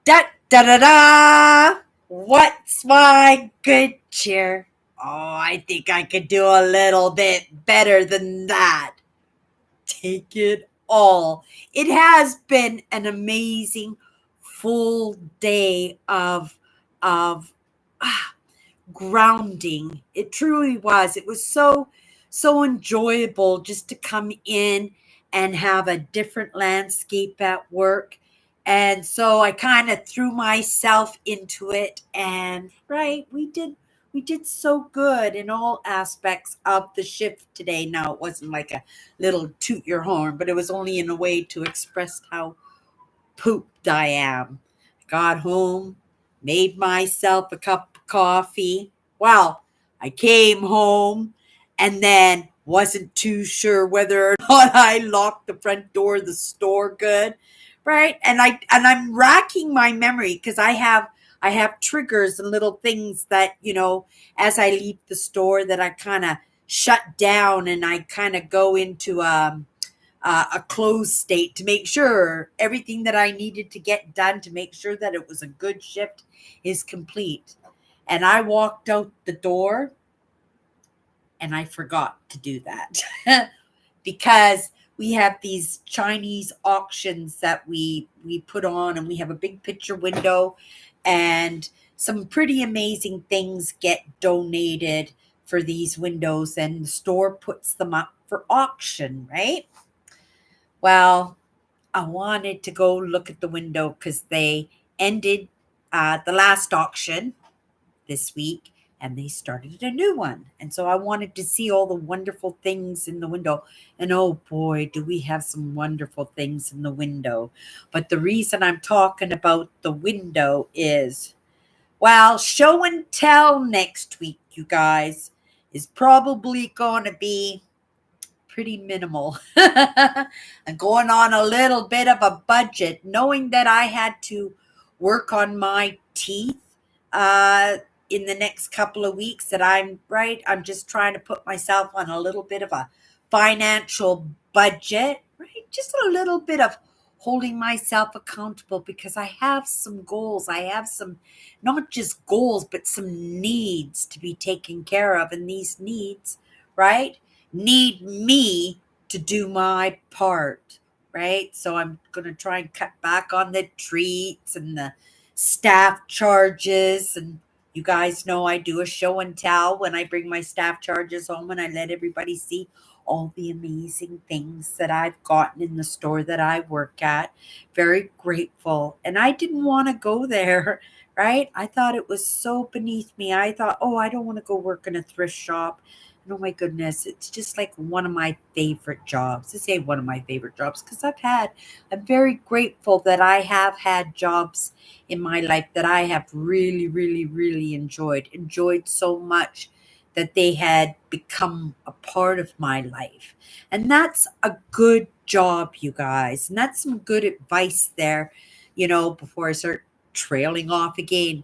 Da da da da! What's my good cheer? Oh, I think I could do a little bit better than that. Take it all. It has been an amazing full day of ah, grounding. It truly was. It was so enjoyable just to come in and have a different landscape at work. And so I kind of threw myself into it, and right, we did so good in all aspects of the shift today. Now, it wasn't like a little toot your horn, but it was only in a way to express how pooped I am. Got home, made myself a cup of coffee. Well, I came home and then wasn't too sure whether or not I locked the front door of the store good. Right? And I'm racking my memory because I have triggers and little things that, as I leave the store that I kind of shut down and I kind of go into a closed state to make sure everything that I needed to get done to make sure that it was a good shift is complete. And I walked out the door and I forgot to do that because we have these Chinese auctions that we put on, and we have a big picture window, and some pretty amazing things get donated for these windows, and the store puts them up for auction, right? Well, I wanted to go look at the window because they ended the last auction this week and they started a new one. And so I wanted to see all the wonderful things in the window. And oh boy, do we have some wonderful things in the window. But the reason I'm talking about the window is, well, show and tell next week, you guys, is probably going to be pretty minimal. And going on a little bit of a budget, knowing that I had to work on my teeth in the next couple of weeks, that I'm right. I'm just trying to put myself on a little bit of a financial budget, right? Just a little bit of holding myself accountable because I have some goals. I have some, not just goals, but some needs to be taken care of. And these needs, right, need me to do my part, right? So I'm going to try and cut back on the treats and the staff charges. And you guys know I do a show and tell when I bring my staff charges home and I let everybody see all the amazing things that I've gotten in the store that I work at. Very grateful. And I didn't want to go there, right? I thought it was so beneath me. I thought, oh, I don't want to go work in a thrift shop. And oh my goodness, it's just like one of my favorite jobs. I say one of my favorite jobs because I'm very grateful that I have had jobs in my life that I have really, really, really enjoyed so much that they had become a part of my life. And that's a good job, you guys. And that's some good advice there, before I start trailing off again,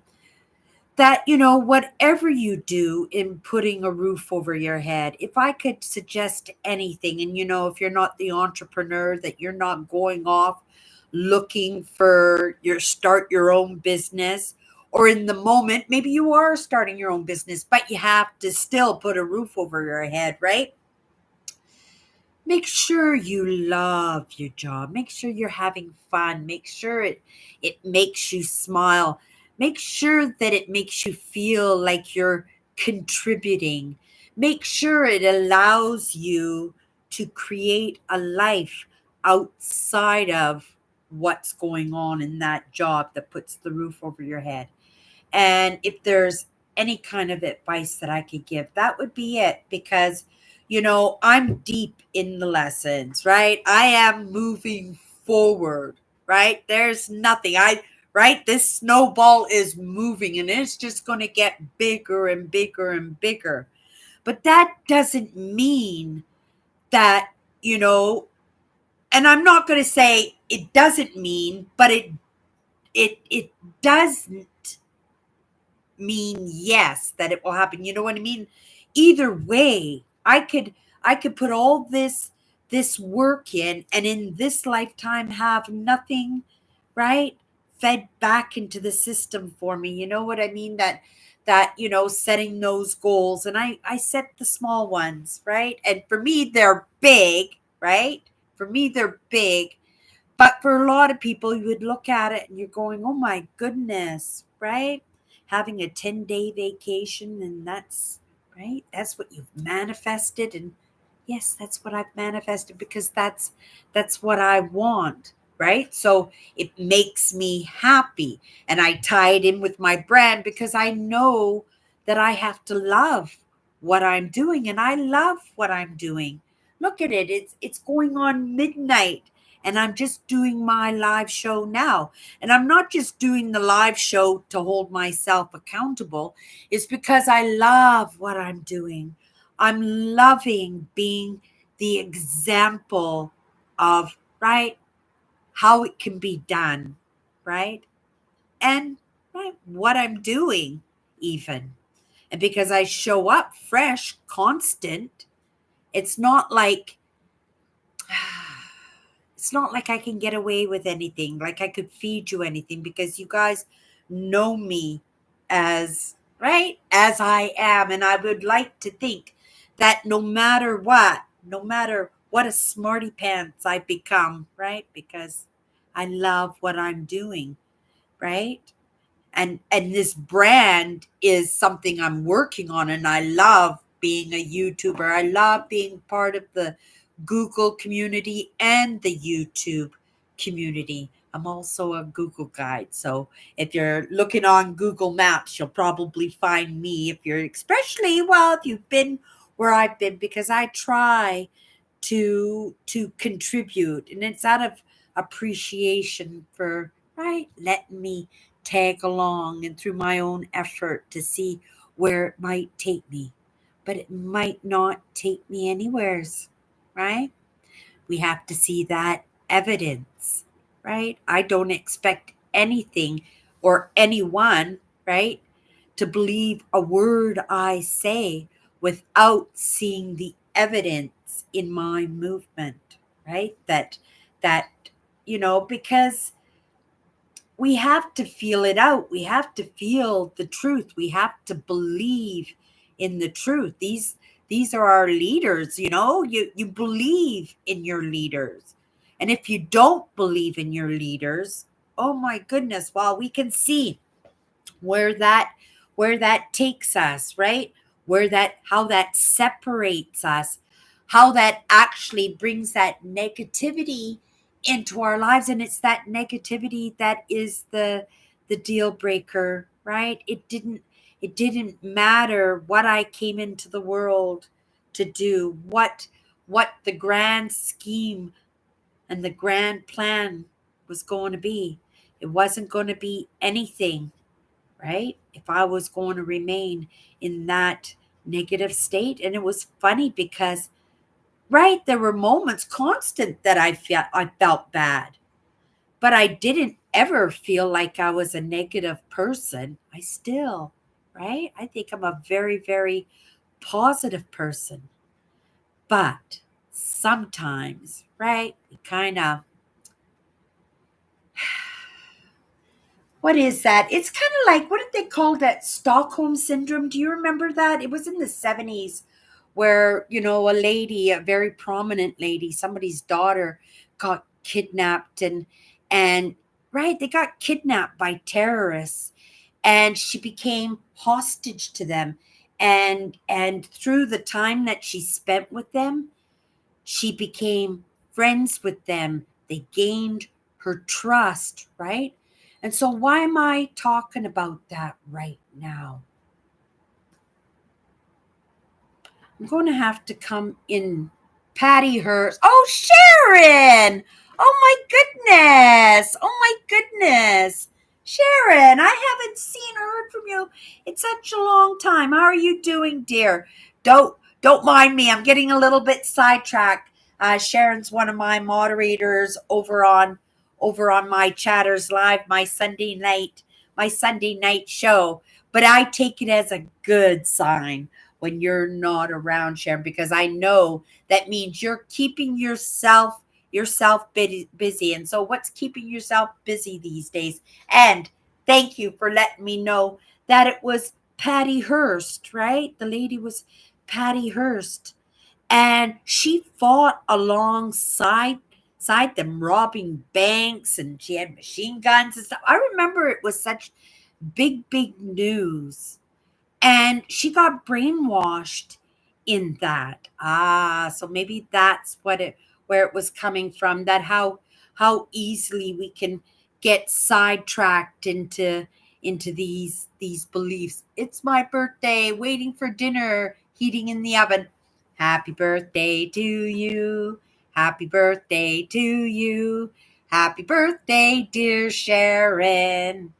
that whatever you do in putting a roof over your head, if I could suggest anything, and if you're not the entrepreneur, that you're not going off looking for your own business, or in the moment maybe you are starting your own business but you have to still put a roof over your head, right? Make sure you love your job. Make sure you're having fun. Make sure it makes you smile. Make sure that it makes you feel like you're contributing. Make sure it allows you to create a life outside of what's going on in that job that puts the roof over your head. And if there's any kind of advice that I could give, that would be it. Because, I'm deep in the lessons, right? I am moving forward, right? There's nothing. Right? This snowball is moving and it's just going to get bigger and bigger and bigger. But that doesn't mean that, and I'm not going to say it doesn't mean, but it doesn't mean yes that it will happen. You know what I mean? Either way, I could put all this work in and in this lifetime have nothing, right? fed back into the system for me. You know what I mean? Setting those goals, and I set the small ones, right? And for me, they're big, right? For me, they're big. But for a lot of people, you would look at it and you're going, oh my goodness, right? Having a 10-day vacation, and that's right. That's what you've manifested. And yes, that's what I've manifested because that's what I want, right? So it makes me happy. And I tie it in with my brand because I know that I have to love what I'm doing. And I love what I'm doing. Look at it. It's going on midnight and I'm just doing my live show now. And I'm not just doing the live show to hold myself accountable. It's because I love what I'm doing. I'm loving being the example of, right, how it can be done, right? And right, what I'm doing, even. And because I show up fresh, constant, it's not like it's not like I can get away with anything, like I could feed you anything because you guys know me as right as I am. And I would like to think that no matter what a smarty pants I become, right? Because I love what I'm doing, right? And this brand is something I'm working on, and I love being a YouTuber. I love being part of the Google community and the YouTube community. I'm also a Google guide, so if you're looking on Google Maps, you'll probably find me if you're especially well if you've been where I've been, because I try to contribute, and it's out of appreciation for right letting me tag along and through my own effort to see where it might take me. But it might not take me anywheres, right? We have to see that evidence, right? I don't expect anything or anyone, right, to believe a word I say without seeing the evidence in my movement, right? That because we have to feel it out. We have to feel the truth. We have to believe in the truth. These are our leaders, you believe in your leaders. And if you don't believe in your leaders, oh my goodness, well, we can see where that takes us, right? Where that how that separates us, how that actually brings that negativity into our lives. And it's that negativity that is the deal breaker, right? It didn't matter what I came into the world to do, what the grand scheme and the grand plan was going to be. It wasn't going to be anything, right? If I was going to remain in that negative state. And it was funny because, right, there were moments constant that I felt bad, but I didn't ever feel like I was a negative person. I still, right? I think I'm a very, very positive person. But sometimes, right, we kind of what is that? It's kind of like, what did they call that? Stockholm syndrome. Do you remember that? It was in the 70s where, a lady, a very prominent lady, somebody's daughter got kidnapped and right, they got kidnapped by terrorists and she became hostage to them. And through the time that she spent with them, she became friends with them. They gained her trust, right? And so, why am I talking about that right now? I'm going to have to come in. Patty Hearst. Oh, Sharon. Oh, my goodness. Oh, my goodness. Sharon, I haven't seen or heard from you in such a long time. How are you doing, dear? Don't mind me. I'm getting a little bit sidetracked. Sharon's one of my moderators over on my Chatters Live, my Sunday night show. But I take it as a good sign when you're not around, Sharon, because I know that means you're keeping yourself yourself busy. And so, what's keeping yourself busy these days? And thank you for letting me know that it was Patty Hearst, right? The lady was Patty Hearst, and she fought alongside them, robbing banks, and she had machine guns and stuff. I remember it was such big news, and she got brainwashed in that. So maybe that's where it was coming from, that how easily we can get sidetracked into these beliefs. It's my birthday, waiting for dinner, heating in the oven. Happy birthday to you. Happy birthday to you. Happy birthday, dear Sharon.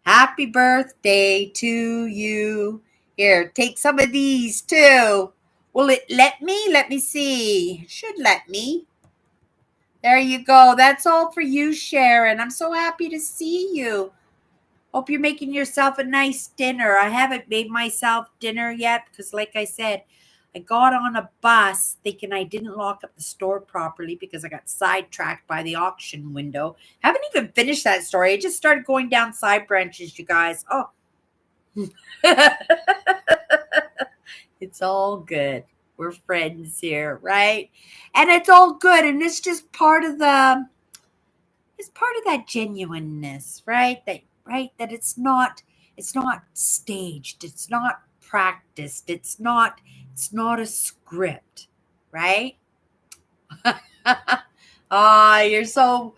Happy birthday to you. Here, take some of these too. Will it let me? Let me see. It should let me. There you go. That's all for you, Sharon. I'm so happy to see you. Hope you're making yourself a nice dinner. I haven't made myself dinner yet because, like I said, I got on a bus thinking I didn't lock up the store properly because I got sidetracked by the auction window. Haven't even finished that story. I just started going down side branches, you guys. Oh, it's all good. We're friends here, right? And it's all good. And it's just part of that genuineness, right? That it's not staged, it's not practiced, it's not a script, right? You're so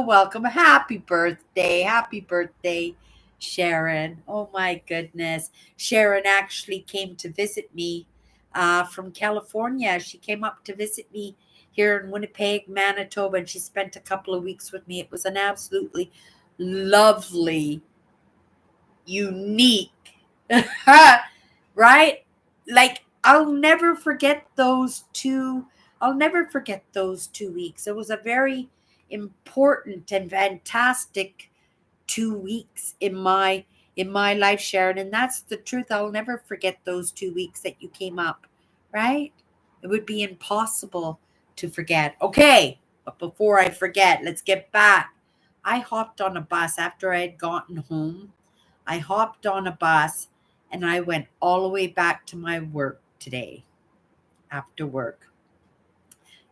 welcome. Happy birthday, Sharon. Oh my goodness. Sharon actually came to visit me from California. She came up to visit me here in Winnipeg, Manitoba, and she spent a couple of weeks with me. It was an absolutely lovely, unique, right? Like I'll never forget those 2 weeks. It was a very important and fantastic 2 weeks in my life, Sharon. And that's the truth. I'll never forget those 2 weeks that you came up, right? It would be impossible to forget. Okay, but before I forget, let's get back. I hopped on a bus after I had gotten home. I hopped on a bus and I went all the way back to my work today after work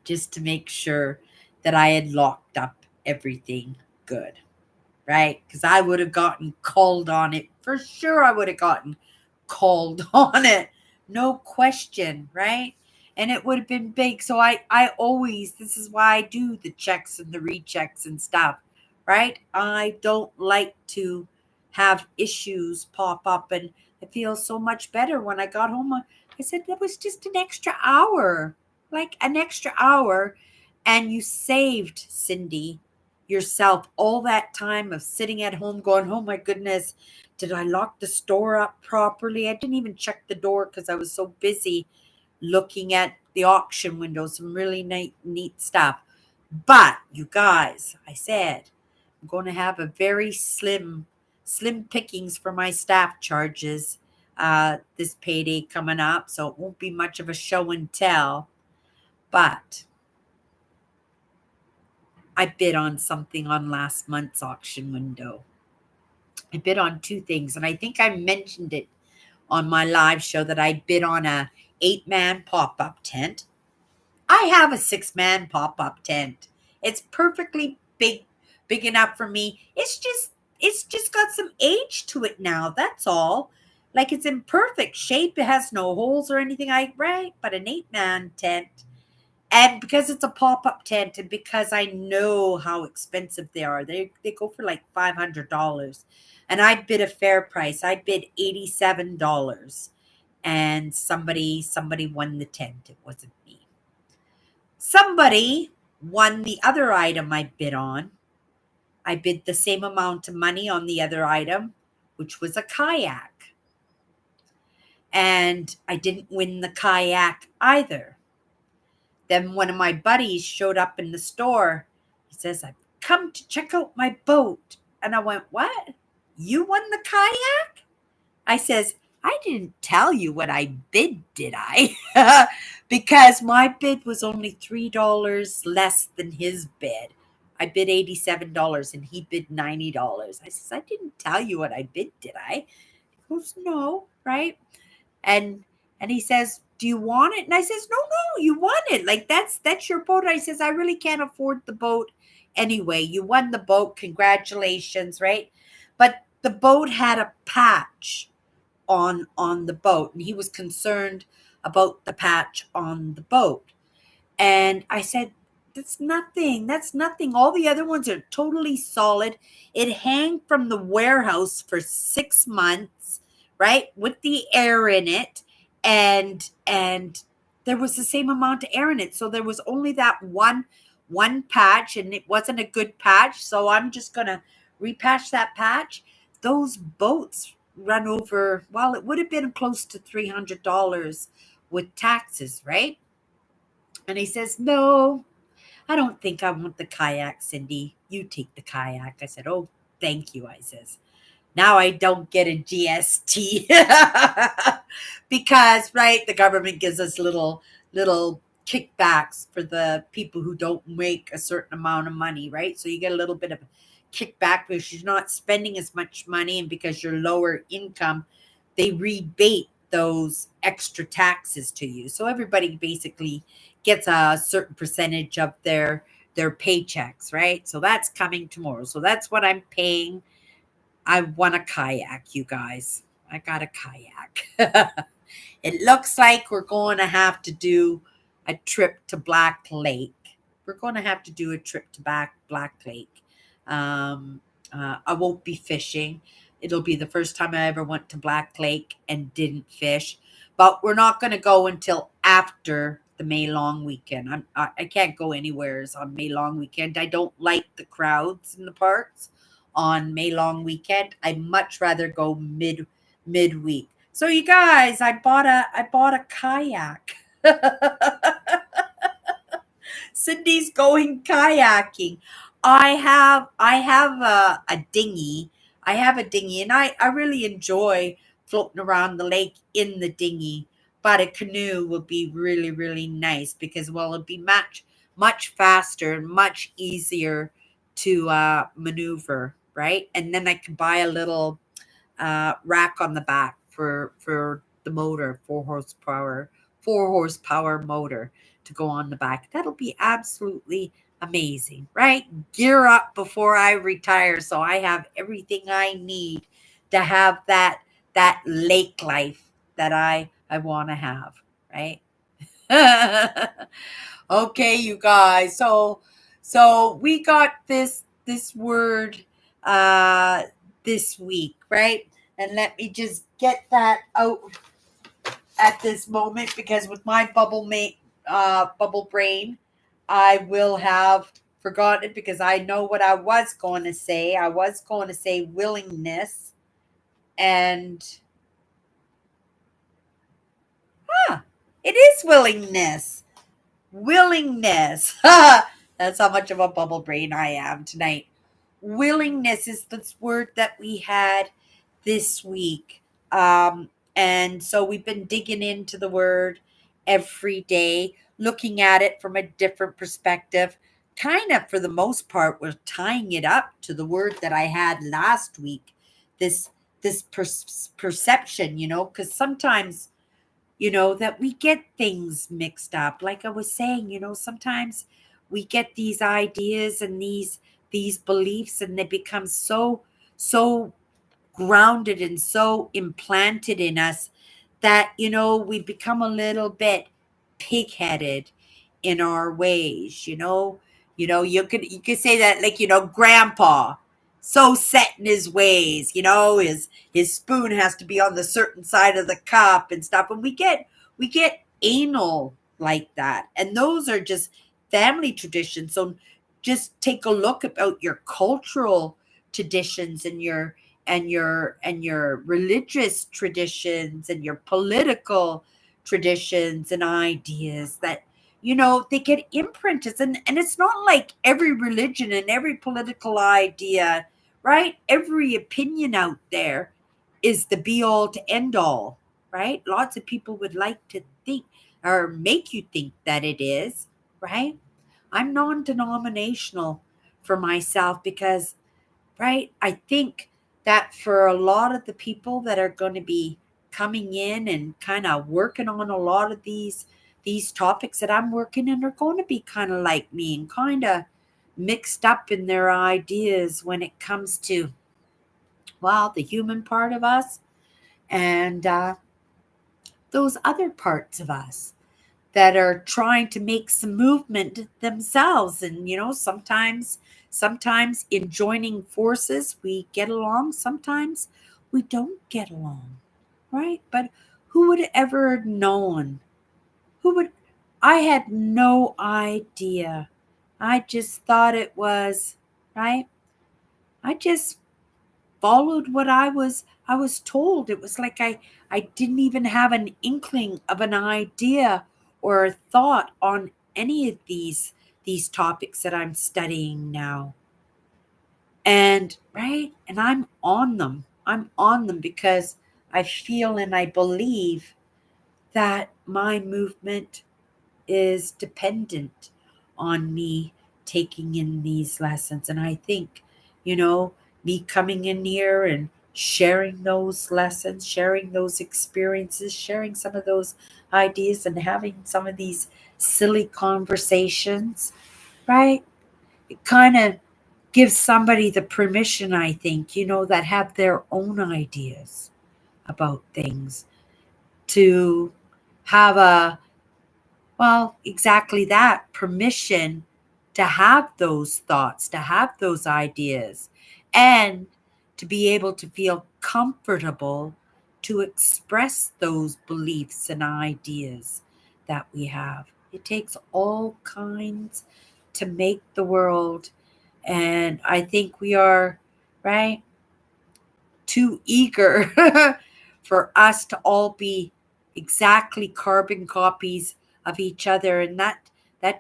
just to make sure that I had locked up everything good, right? Because I would have gotten called on it. For sure, I would have gotten called on it. No question, right? And it would have been big. So I always, this is why I do the checks and the rechecks and stuff, right? I don't like to have issues pop up. And I feel so much better when I got home. I said, that was just an extra hour, like an extra hour. And you saved, Cindy, yourself all that time of sitting at home going, oh my goodness, did I lock the store up properly? I didn't even check the door because I was so busy looking at the auction window, some really neat stuff. But you guys, I said, I'm going to have a very slim pickings for my staff charges this payday coming up. So it won't be much of a show and tell. But I bid on something on last month's auction window. I bid on two things, and I think I mentioned it on my live show that I bid on a 8-man pop-up tent. I have a 6-man pop-up tent. It's perfectly big enough for me. It's just got some age to it now. That's all. Like it's in perfect shape. It has no holes or anything right, but an 8-man tent. And because it's a pop-up tent and because I know how expensive they are, they go for like $500. And I bid a fair price. I bid $87. And somebody won the tent. It wasn't me. Somebody won the other item I bid on. I bid the same amount of money on the other item, which was a kayak. And I didn't win the kayak either. Then one of my buddies showed up in the store. He says, I've come to check out my boat. And I went, what? You won the kayak? I says, I didn't tell you what I bid, did I? Because my bid was only $3 less than his bid. I bid $87 and he bid $90. I says, I didn't tell you what I bid, did I? He goes, no, right? And he says, do you want it? And I says, no, you want it. Like that's your boat. I says, I really can't afford the boat anyway. You won the boat. Congratulations, right? But the boat had a patch on the boat, and he was concerned about the patch on the boat. And I said, that's nothing. That's nothing. All the other ones are totally solid. It hang from the warehouse for 6 months, right? With the air in it. And there was the same amount of air in it. So there was only that one patch, and it wasn't a good patch. So I'm just gonna repatch that patch. Those boats run over, well, it would have been close to $300 with taxes, right? And he says, no, I don't think I want the kayak, Cindy. You take the kayak. I said, oh, thank you. I says, now I don't get a GST because, right, the government gives us little kickbacks for the people who don't make a certain amount of money, right? So you get a little bit of a kickback because you're not spending as much money, and because you're lower income, they rebate those extra taxes to you. So everybody basically gets a certain percentage of their paychecks, right? So that's coming tomorrow. So that's what I'm paying. I want a kayak, you guys. I got a kayak. It looks like we're going to have to do a trip to Black Lake. We're going to have to do a trip to Black Lake. Um, I won't be fishing. It'll be the first time I ever went to Black Lake and didn't fish. But we're not going to go until after the May long weekend. I can't go anywhere on May long weekend. I don't like the crowds in the parks on May long weekend. I much rather go midweek. So you guys, I bought a kayak. Cindy's going kayaking. I have a dinghy. I have a dinghy, and I really enjoy floating around the lake in the dinghy. But a canoe would be really, really nice because, well, it'd be much faster and much easier to maneuver, right? And then I could buy a little rack on the back for the motor, 4 horsepower motor to go on the back. That'll be absolutely amazing, right? Gear up before I retire, so I have everything I need to have that lake life that I want to have, right? Okay, you guys. So we got this word uh this week, right? And let me just get that out at this moment, because with my bubble brain, I will have forgotten it, because I know what I was going to say. I was going to say willingness, and it is willingness. Willingness. That's how much of a bubble brain I am tonight. Willingness is this word that we had this week. And so we've been digging into the word every day, looking at it from a different perspective. Kind of, for the most part, we're tying it up to the word that I had last week. This perception, because sometimes, that we get things mixed up. Like I was saying, sometimes we get these ideas and these beliefs, and they become so grounded and so implanted in us that, we become a little bit pig-headed in our ways. You could say that, like, grandpa, so set in his ways. His spoon has to be on the certain side of the cup and stuff, and we get anal like that. And those are just family traditions. So just take a look about your cultural traditions, and your religious traditions, and your political traditions and ideas that, they get imprinted. And it's not like every religion and every political idea, right? Every opinion out there is the be all to end all, right? Lots of people would like to think or make you think that it is, right? I'm non denominational for myself because, right, I think that for a lot of the people that are going to be coming in and kind of working on a lot of these topics that I'm working in are going to be kind of like me and kind of mixed up in their ideas when it comes to, well, the human part of us and those other parts of us that are trying to make some movement themselves. And sometimes in joining forces we get along, sometimes we don't get along, right? But who would ever have known? Who would I had no idea. I just thought it was right. I just followed what I was told. It was like I didn't even have an inkling of an idea or a thought on any of these topics that I'm studying now. And right, and I'm on them. I'm on them because I feel and I believe that my movement is dependent on me taking in these lessons. And I think, you know, me coming in here and sharing those lessons, sharing those experiences, sharing some of those ideas, and having some of these silly conversations, right? It kind of gives somebody the permission, I think, that have their own ideas about things to have a well, exactly that permission to have those thoughts, to have those ideas, and to be able to feel comfortable to express those beliefs and ideas that we have. It takes all kinds to make the world. And I think we are, right, too eager for us to all be exactly carbon copies of each other, and that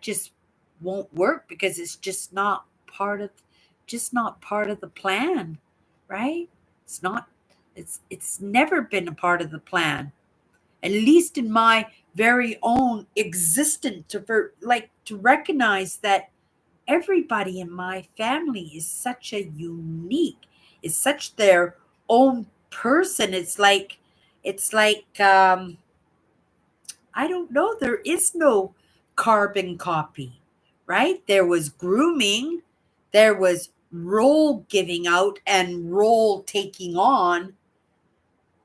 just won't work because it's just not part of the plan, right? It's not it's it's never been a part of the plan, at least in my very own existence, to recognize that everybody in my family is such a unique, is such their own person. It's like I don't know, there is no carbon copy, right? There was grooming, there was role giving out and role taking on,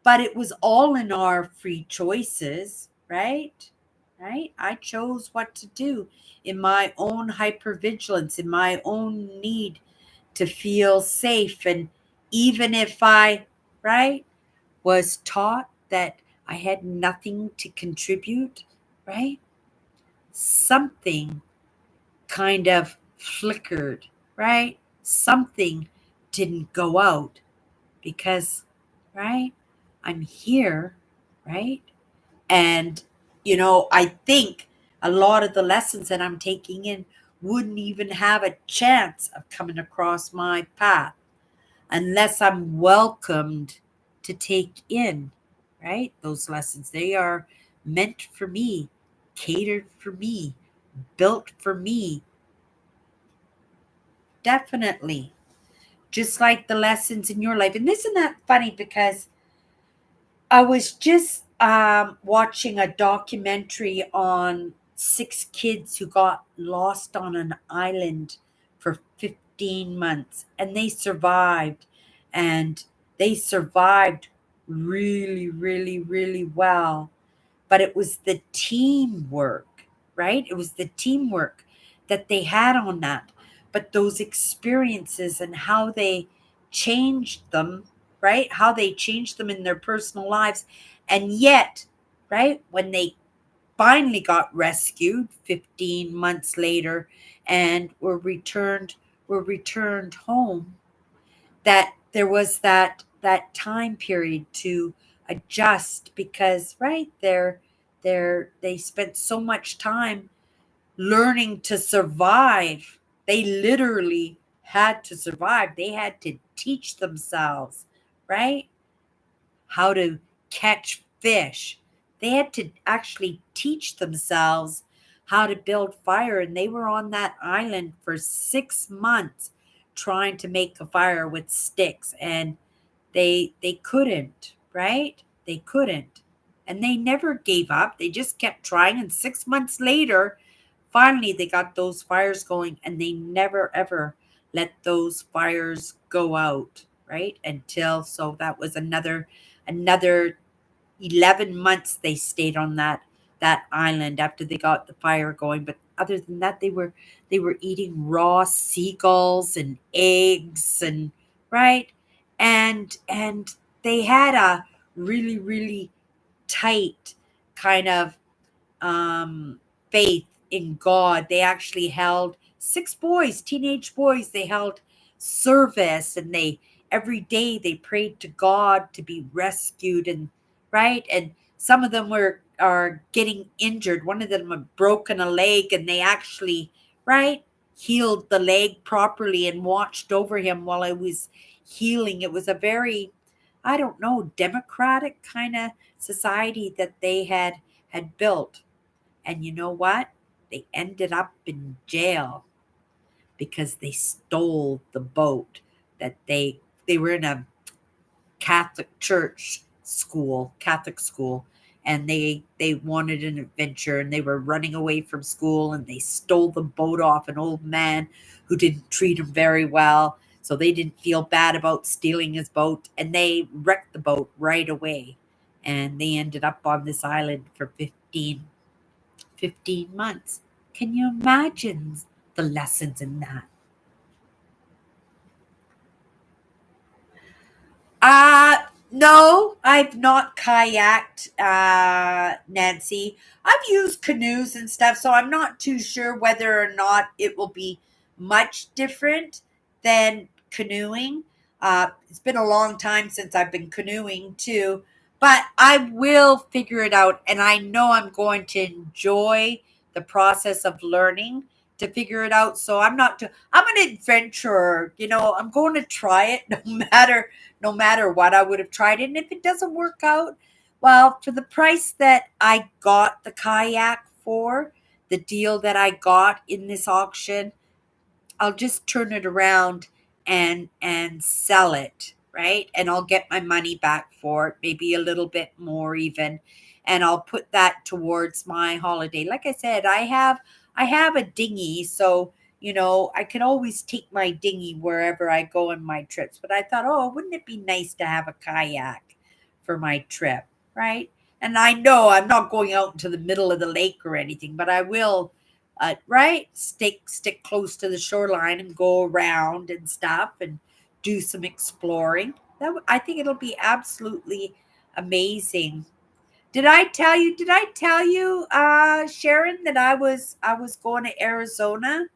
but it was all in our free choices, right? Right? I chose what to do in my own hypervigilance, in my own need to feel safe. And even if I, right, was taught that I had nothing to contribute, right, something kind of flickered, right? Something didn't go out because, right, I'm here, right? And, I think a lot of the lessons that I'm taking in wouldn't even have a chance of coming across my path unless I'm welcomed to take in, right? Those lessons. They are meant for me, catered for me, built for me, definitely. Just like the lessons in your life. And isn't that funny? Because I was just watching a documentary on 6 kids who got lost on an island for 15 months and they survived. And they survived really, really, really well. But it was the teamwork, right? It was the teamwork that they had on that. But those experiences and how they changed them, right? How they changed them in their personal lives. And yet, right, when they finally got rescued 15 months later and were returned home, that there was that time period to adjust because right they spent so much time learning to survive. They literally had to survive. They had to teach themselves, right, how to catch fish. They had to actually teach themselves how to build fire, and they were on that island for 6 months trying to make a fire with sticks, and they couldn't, right? They couldn't. And they never gave up. They just kept trying, and 6 months later, finally they got those fires going, and they never ever let those fires go out, right? Until, so that was another 11 months they stayed on that island after they got the fire going. But other than that, they were eating raw seagulls and eggs, and right, and they had a really tight kind of um, faith in God. They actually held six boys, teenage boys. They held service, and they every day they prayed to God to be rescued, and right. And some of them were are getting injured. One of them had broken a leg, and they actually right healed the leg properly and watched over him while I was healing. It was a very, I don't know, democratic kind of society that they had built. And you know what? They ended up in jail because they stole the boat that they were in a Catholic school, and they wanted an adventure, and they were running away from school, and they stole the boat off an old man who didn't treat them very well. So they didn't feel bad about stealing his boat, and they wrecked the boat right away. And they ended up on this island for 15 months. Can you imagine the lessons in that? Uh no, I've not kayaked, Nancy. I've used canoes and stuff, so I'm not too sure whether or not it will be much different than canoeing. It's been a long time since I've been canoeing too, but I will figure it out, and I know I'm going to enjoy the process of learning to figure it out. So I'm an adventurer, I'm going to try it no matter what. I would have tried it. And if it doesn't work out, well, for the price that I got the kayak for, the deal that I got in this auction, I'll just turn it around and sell it, right? And I'll get my money back for it, maybe a little bit more even, and I'll put that towards my holiday. Like I said, I have a dinghy, so I can always take my dinghy wherever I go on my trips. But I thought, oh, wouldn't it be nice to have a kayak for my trip, right? And I know I'm not going out into the middle of the lake or anything, but I will, right, stick close to the shoreline and go around and stuff and do some exploring. I think it'll be absolutely amazing. Did I tell you, Sharon, that I was going to Arizona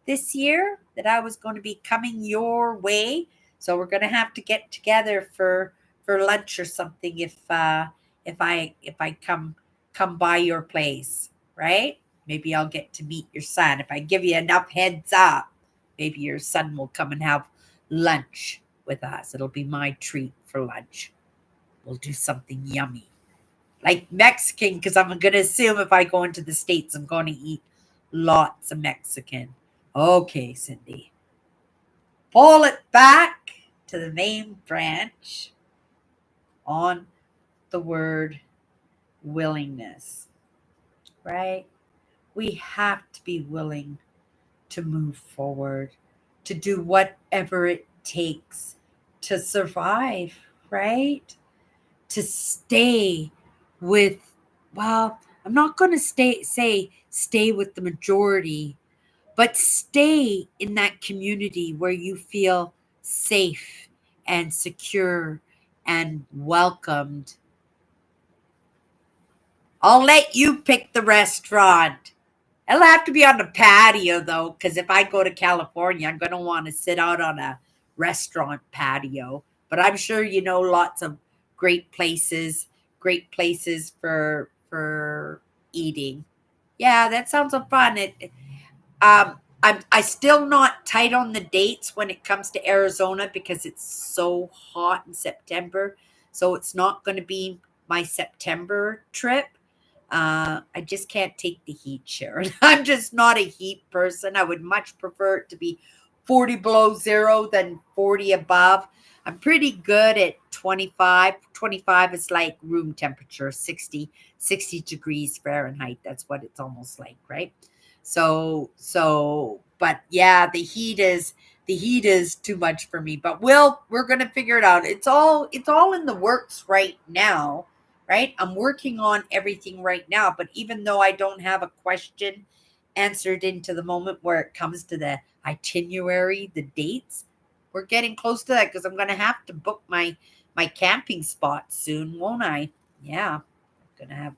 this year, that I was going to be coming your way? So we're going to have to get together for lunch or something if I come by your place, right? Maybe I'll get to meet your son. If I give you enough heads up, maybe your son will come and have lunch with us. It'll be my treat for lunch. We'll do something yummy like Mexican, because I'm going to assume if I go into the States, I'm going to eat lots of Mexican. Okay, Cindy. Pull it back to the main branch on the word willingness, right? We have to be willing to move forward, to do whatever it takes to survive, right? To stay with, well, I'm not going to stay with the majority, but stay in that community where you feel safe and secure and welcomed. I'll let you pick the restaurant. It'll have to be on the patio though, because if I go to California, I'm going to want to sit out on a restaurant patio. But I'm sure you know lots of great places for eating. Yeah, that sounds so fun. I still not tight on the dates when it comes to Arizona because it's so hot in September. So it's not going to be my September trip. I just can't take the heat, Sharon. I'm just not a heat person. I would much prefer it to be 40 below zero than 40 above. I'm pretty good at 25. 25 is like room temperature, 60 degrees Fahrenheit. That's what it's almost like, right? But yeah, the heat is too much for me. But we're gonna figure it out. It's all in the works right now, right? I'm working on everything right now, but even though I don't have a question answered into the moment where it comes to the itinerary, the dates, we're getting close to that because I'm going to have to book my camping spot soon, won't I? Yeah, I'm gonna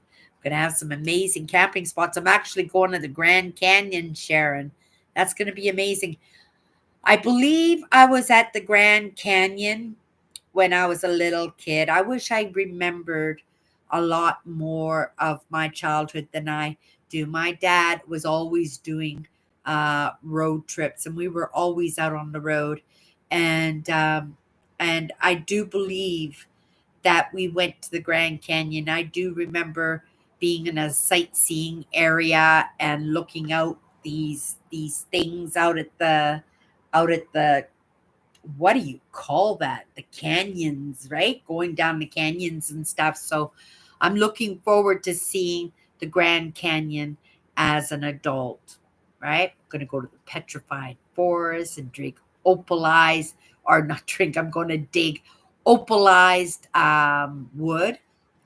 have some amazing camping spots. I'm actually going to the Grand Canyon, Sharon. That's going to be amazing. I believe I was at the Grand Canyon when I was a little kid. I wish I remembered a lot more of my childhood than I do. My dad was always doing road trips, and we were always out on the road. And I do believe that we went to the Grand Canyon. I do remember being in a sightseeing area and looking out these things out at the what do you call that? The canyons, right? Going down the canyons and stuff. So I'm looking forward to seeing the Grand Canyon as an adult, right? I'm going to go to the petrified forest and drink opalized, or not drink, I'm going to dig opalized wood.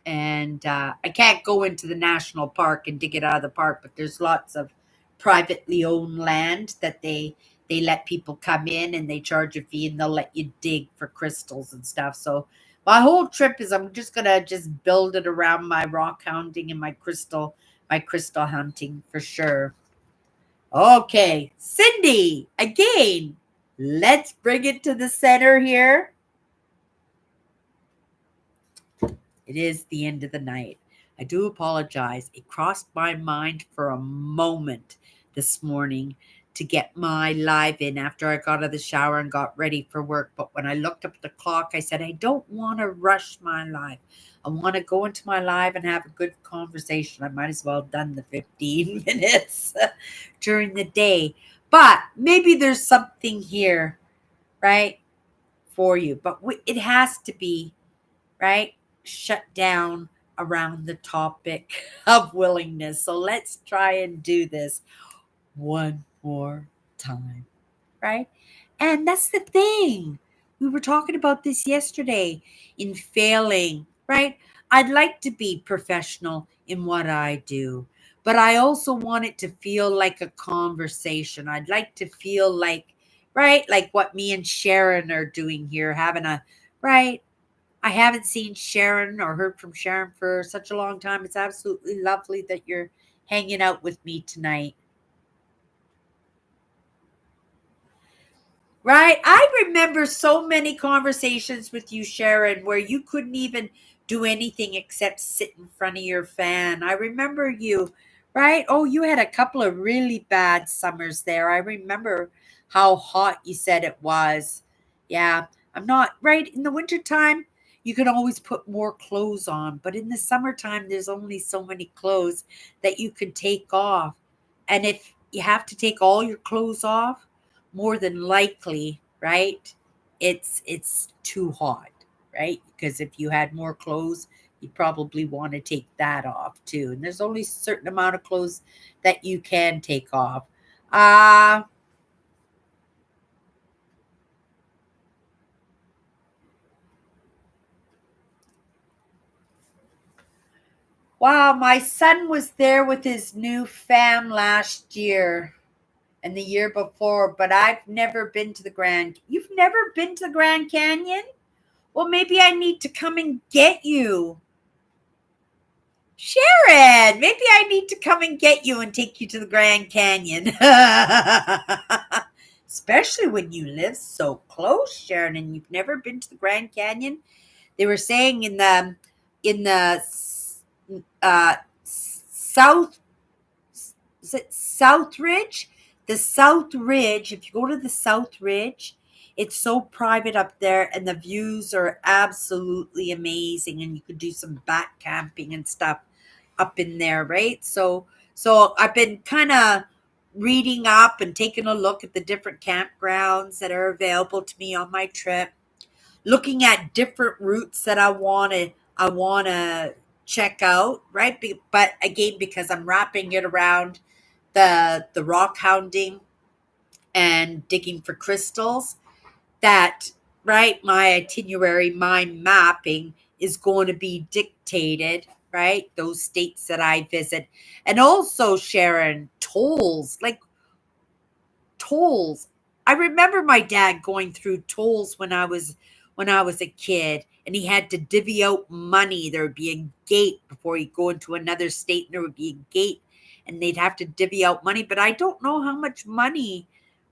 And I can't go into the national park and dig it out of the park, but there's lots of privately owned land that they let people come in and they charge a fee and they'll let you dig for crystals and stuff. So my whole trip is I'm just gonna just build it around my rock hounding and my crystal hunting for sure. Okay, Cindy, again, let's bring it to the center here. It is the end of the night. I do apologize. It crossed my mind for a moment this morning to get my live in after I got out of the shower and got ready for work. But when I looked up at the clock, I said, I don't want to rush my live. I want to go into my live and have a good conversation. I might as well have done the 15 minutes during the day. But maybe there's something here, right, for you. But it has to be right? Shut down around the topic of willingness. So let's try and do this one more time, right? And that's the thing. We were talking about this yesterday in failing, right? I'd like to be professional in what I do, but I also want it to feel like a conversation. I'd like to feel like, right, like what me and Sharon are doing here, having a, right, I haven't seen Sharon or heard from Sharon for such a long time. It's absolutely lovely that you're hanging out with me tonight. Right? I remember so many conversations with you, Sharon, where you couldn't even do anything except sit in front of your fan. I remember you, right? Oh, you had a couple of really bad summers there. I remember how hot you said it was. Yeah, I'm not right. In the wintertime, you can always put more clothes on, but in the summertime, there's only so many clothes that you can take off. And if you have to take all your clothes off, more than likely, right? It's too hot, right? Because if you had more clothes, you'd probably want to take that off too. And there's only a certain amount of clothes that you can take off. Uh wow, my son was there with his new fam last year and the year before, but I've never been to the Grand. You've never been to the Grand Canyon? Well, maybe I need to come and get you. Sharon, maybe I need to come and get you and take you to the Grand Canyon. Especially when you live so close, Sharon, and you've never been to the Grand Canyon. They were saying in the south, is it South Ridge? The South Ridge, if you go to the South Ridge, it's so private up there, and the views are absolutely amazing, and you could do some back camping and stuff up in there, right? So I've been kind of reading up and taking a look at the different campgrounds that are available to me on my trip, looking at different routes that I want to check out, right? But again, because I'm wrapping it around the rock hounding and digging for crystals, that, right, my itinerary, my mapping is going to be dictated, right, those states that I visit. And also, Sharon, tolls, like tolls. I remember my dad going through tolls when I was a kid, and he had to divvy out money. There would be a gate before he'd go into another state, and there would be a gate, and they'd have to divvy out money. But I don't know how much money,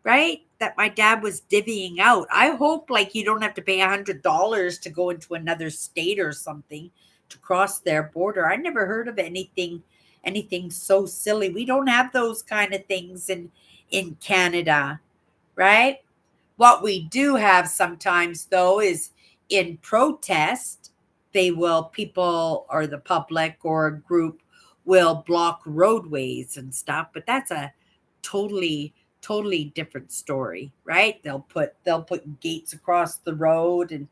right, that my dad was divvying out. I hope like you don't have to pay $100 to go into another state or something to cross their border. I never heard of anything so silly. We don't have those kind of things in Canada, right? What we do have sometimes, though, is in protest, people or the public or a group will block roadways and stuff, but that's a totally, totally different story, right? They'll put gates across the road,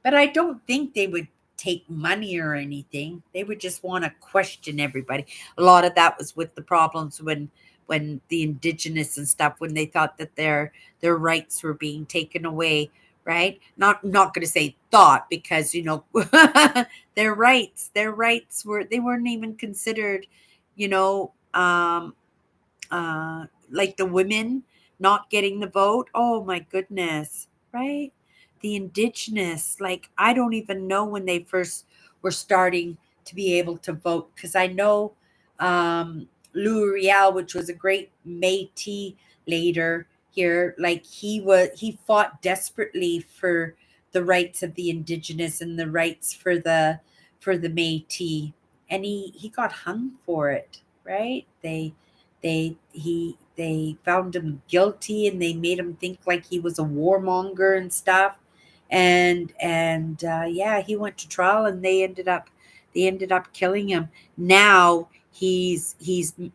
but I don't think they would take money or anything. They would just want to question everybody. A lot of that was with the problems when the indigenous and stuff, when they thought that their rights were being taken away, right? Not going to say thought, because their rights they weren't even considered, you know, like the women not getting the vote. Oh my goodness, right? The indigenous, like I don't even know when they first were starting to be able to vote, because I know Louis Riel, which was a great Métis leader here, like he fought desperately for the rights of the indigenous and the rights for the Métis, and he got hung for it, right? They found him guilty, and they made him think like he was a warmonger and stuff, and yeah, he went to trial, and they ended up killing him. Now he's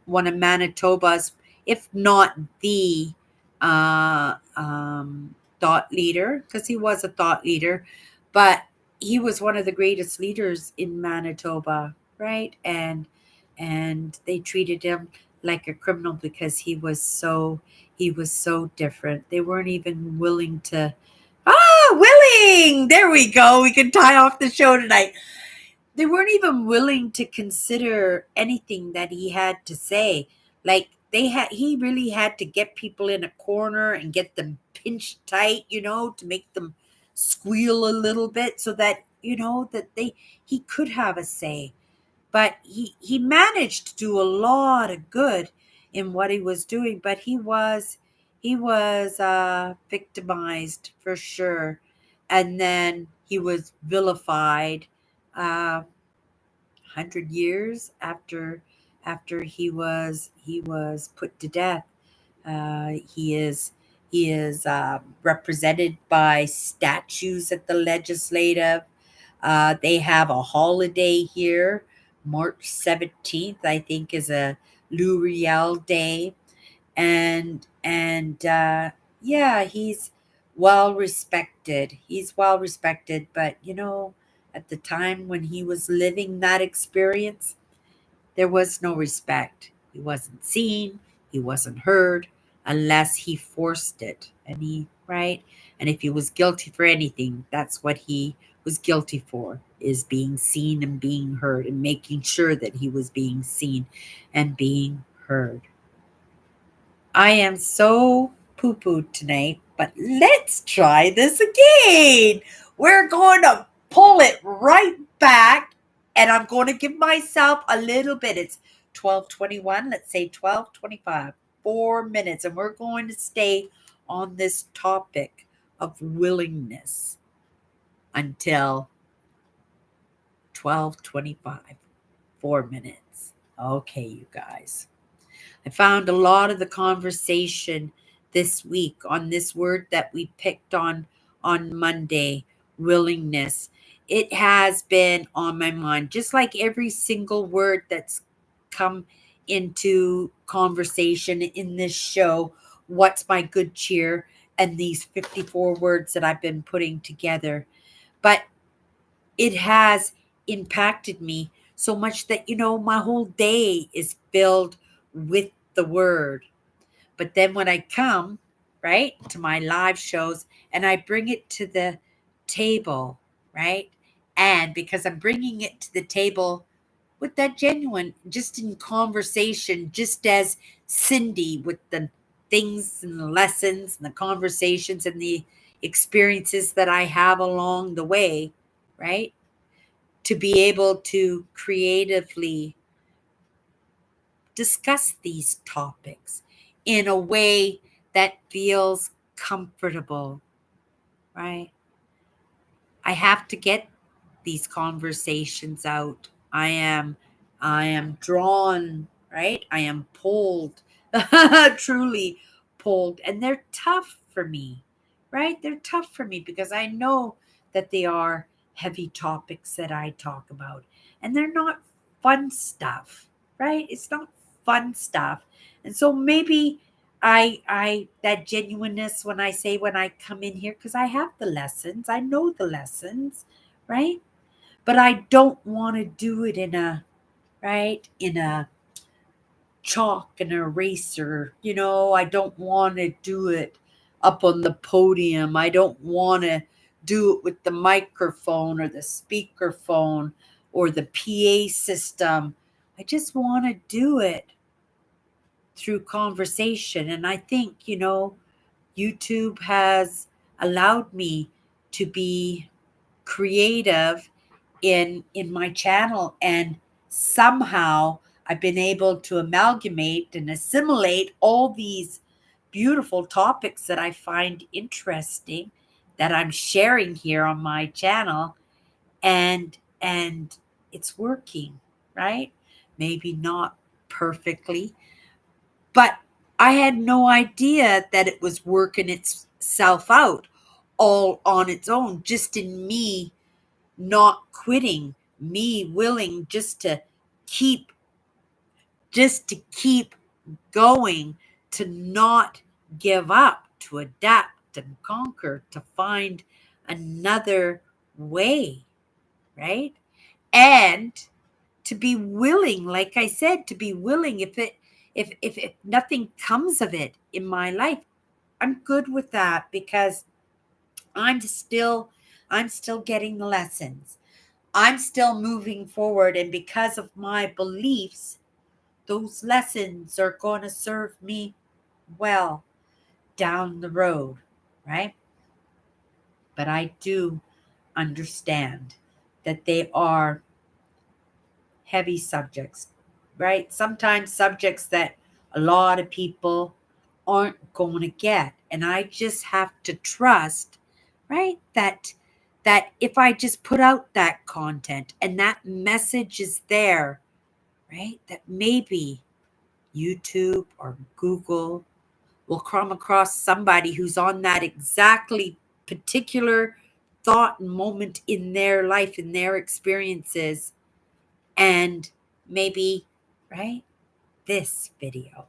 one of Manitoba's, if not the thought leader, because he was a thought leader, but he was one of the greatest leaders in Manitoba, right? And they treated him like a criminal because he was so different. They weren't even willing to. Willing. There we go. We can tie off the show tonight. They weren't even willing to consider anything that he had to say. Like he really had to get people in a corner and get them pinched tight, to make them squeal a little bit, so that he could have a say. But he managed to do a lot of good in what he was doing, but he was victimized for sure, and then he was vilified 100 years after he was put to death. He is represented by statues at the legislative. They have a holiday here. March 17th, I think, is a Lou Riel Day. And yeah, he's well respected. He's well respected, but at the time when he was living that experience, there was no respect. He wasn't seen, he wasn't heard, unless he forced it. Right? And if he was guilty for anything, that's what he was guilty for, is being seen and being heard, and making sure that he was being seen and being heard. I am so poo pooed tonight, but let's try this again. We're going to pull it right back, and I'm going to give myself a little bit. It's 12:21. Let's say 12:25. 4 minutes, and we're going to stay on this topic of willingness until 12:25. 4 minutes. Okay, you guys. I found a lot of the conversation this week on this word that we picked on Monday, willingness. It has been on my mind, just like every single word that's come into conversation in this show. What's my good cheer? And these 54 words that I've been putting together. But it has impacted me so much that, my whole day is filled with the word. But then when I come, right, to my live shows and I bring it to the table, right? And because I'm bringing it to the table with that genuine, just in conversation, just as Cindy with the things and the lessons and the conversations and the experiences that I have along the way, right? To be able to creatively discuss these topics in a way that feels comfortable, right? I have to get these conversations out. I am drawn, right? I am pulled, truly pulled, and they're tough for me, right? They're tough for me because I know that they are heavy topics that I talk about, and they're not fun stuff, right? It's not fun stuff. And so maybe I that genuineness when I come in here, because I have the lessons, I know the lessons, right? But I don't want to do it in a chalk and eraser. I don't want to do it up on the podium. I don't want to do it with the microphone or the speakerphone or the PA system. I just want to do it through conversation. And I think, YouTube has allowed me to be creative in my channel, and somehow I've been able to amalgamate and assimilate all these beautiful topics that I find interesting that I'm sharing here on my channel, and it's working, right? Maybe not perfectly, but I had no idea that it was working itself out all on its own, just in me not quitting, me willing keep just to keep going, to not give up, to adapt and conquer, to find another way, right? And to be willing, like I said, to be willing, if nothing comes of it in my life, I'm good with that, because I'm still I'm still getting the lessons. I'm still moving forward, and because of my beliefs, those lessons are going to serve me well down the road, right? But I do understand that they are heavy subjects, right? Sometimes subjects that a lot of people aren't going to get. And I just have to trust, right? That if I just put out that content and that message is there, right? That maybe YouTube or Google will come across somebody who's on that exactly particular thought and moment in their life, in their experiences, and maybe, right, this video,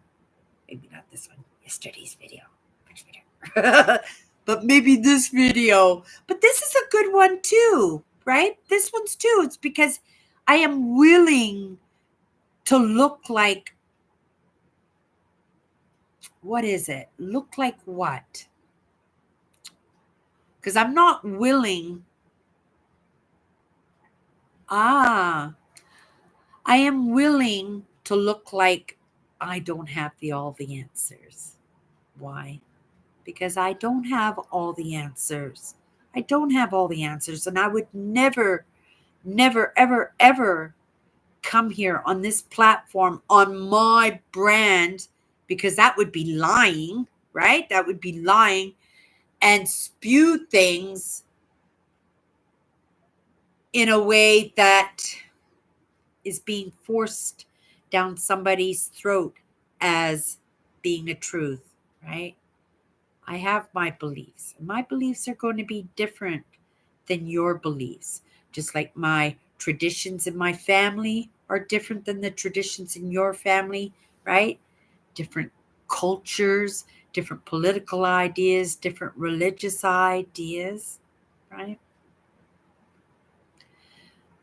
maybe not this one, yesterday's video, which video? But maybe this video. But this is a good one too, right? This one's too. It's because I am willing to look like, what is it? Look like what? Because I'm not willing. Ah, I am willing to look like I don't have all the answers. Why? Because I don't have all the answers. I don't have all the answers. And I would never, never, ever, ever come here on this platform on my brand, because that would be lying, right? That would be lying, and spew things in a way that is being forced down somebody's throat as being a truth, right? I have my beliefs. My beliefs are going to be different than your beliefs. Just like my traditions in my family are different than the traditions in your family, right? Different cultures, different political ideas, different religious ideas, right?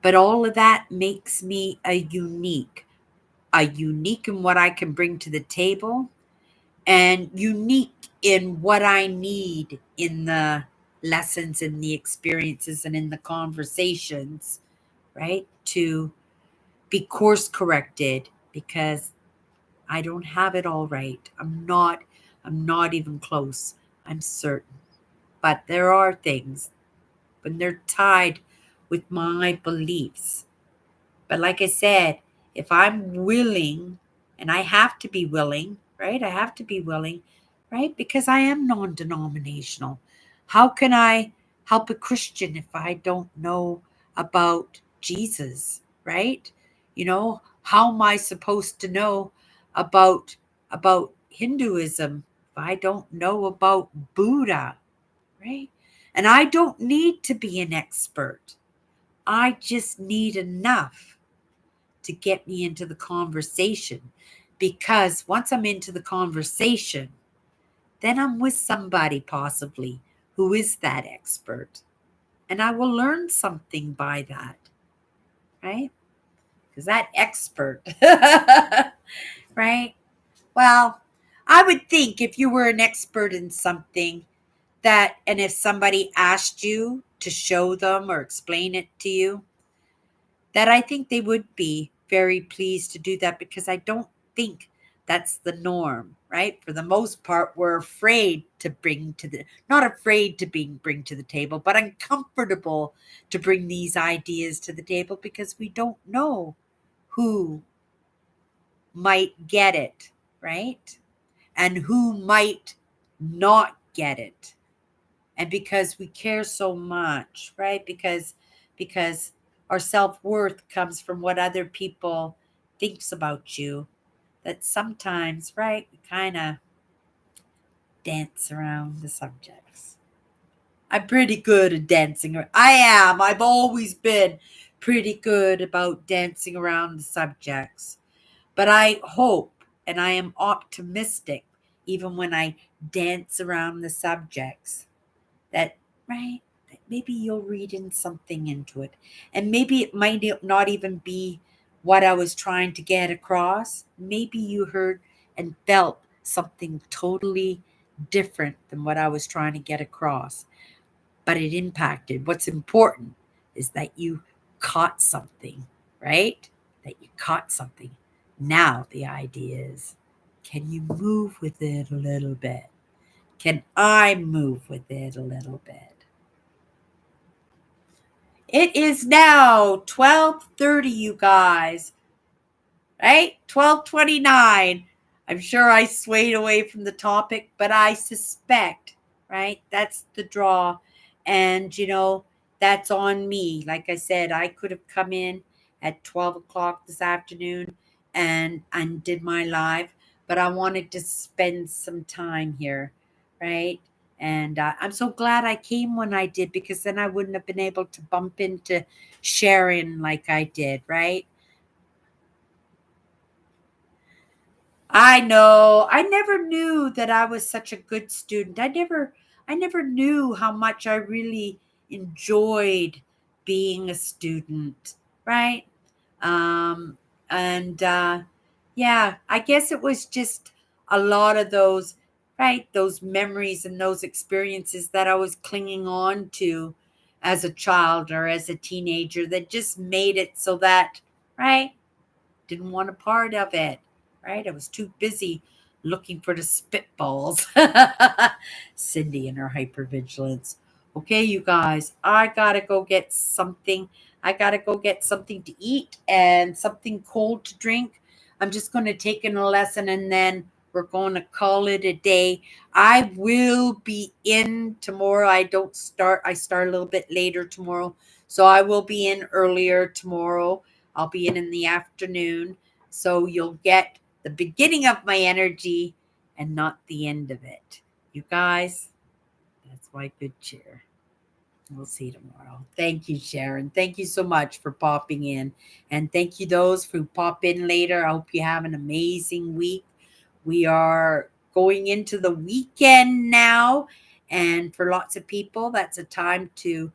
But all of that makes me a unique in what I can bring to the table, and unique in what I need in the lessons and the experiences and in the conversations, right? To be course corrected because I don't have it all right. I'm not even close. I'm certain. But there are things when they're tied with my beliefs. But like I said, if I'm willing, and I have to be willing, right? I have to be willing, right? Because I am non denominational. How can I help a Christian if I don't know about Jesus, right? How am I supposed to know about Hinduism if I don't know about Buddha, right? And I don't need to be an expert. I just need enough to get me into the conversation. Because once I'm into the conversation, then I'm with somebody possibly who is that expert. And I will learn something by that, right? Because that expert, right? Well, I would think if you were an expert in something that, and if somebody asked you to show them or explain it to you, that I think they would be very pleased to do that because I don't think that's the norm, right? For the most part, we're afraid to not afraid to bring to the table, but uncomfortable to bring these ideas to the table because we don't know who might get it, right? And who might not get it. And because we care so much, right? Because our self-worth comes from what other people thinks about you, that sometimes, right, we kind of dance around the subjects. I'm pretty good at dancing. I am. I've always been pretty good about dancing around the subjects. But I hope and I am optimistic even when I dance around the subjects that, right, that maybe you'll read in something into it, and maybe it might not even be what I was trying to get across. Maybe you heard and felt something totally different than what I was trying to get across, but it impacted. What's important is that you caught something, right? That you caught something. Now the idea is, can you move with it a little bit? Can I move with it a little bit? It is now 12:30, you guys, right? 12:29. I'm sure I swayed away from the topic, but I suspect, right? That's the draw. And, that's on me. Like I said, I could have come in at 12 o'clock this afternoon and did my live, but I wanted to spend some time here, right? And I'm so glad I came when I did because then I wouldn't have been able to bump into Sharon like I did, right? I know. I never knew that I was such a good student. I never knew how much I really enjoyed being a student, right? Um and yeah, I guess it was just a lot of those, right, those memories and those experiences that I was clinging on to as a child or as a teenager that just made it so that, right, didn't want a part of it, right? I was too busy looking for the spitballs. Cindy and her hypervigilance. Okay, you guys, I gotta go get something. I gotta go get something to eat and something cold to drink. I'm just going to take in a lesson and then we're going to call it a day. I will be in tomorrow. I start a little bit later tomorrow. So I will be in earlier tomorrow. I'll be in the afternoon. So you'll get the beginning of my energy and not the end of it. You guys, that's my good cheer. We'll see you tomorrow. Thank you, Sharon. Thank you so much for popping in. And thank you those who pop in later. I hope you have an amazing week. We are going into the weekend now. And for lots of people, that's a time to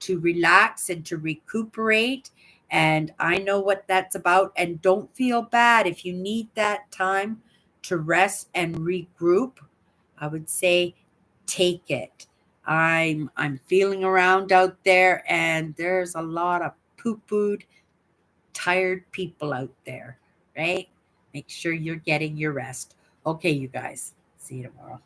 relax and to recuperate. And I know what that's about. And don't feel bad if you need that time to rest and regroup. I would say take it. I'm feeling around out there and there's a lot of poo-pooed, tired people out there, right? Make sure you're getting your rest. Okay, you guys. See you tomorrow.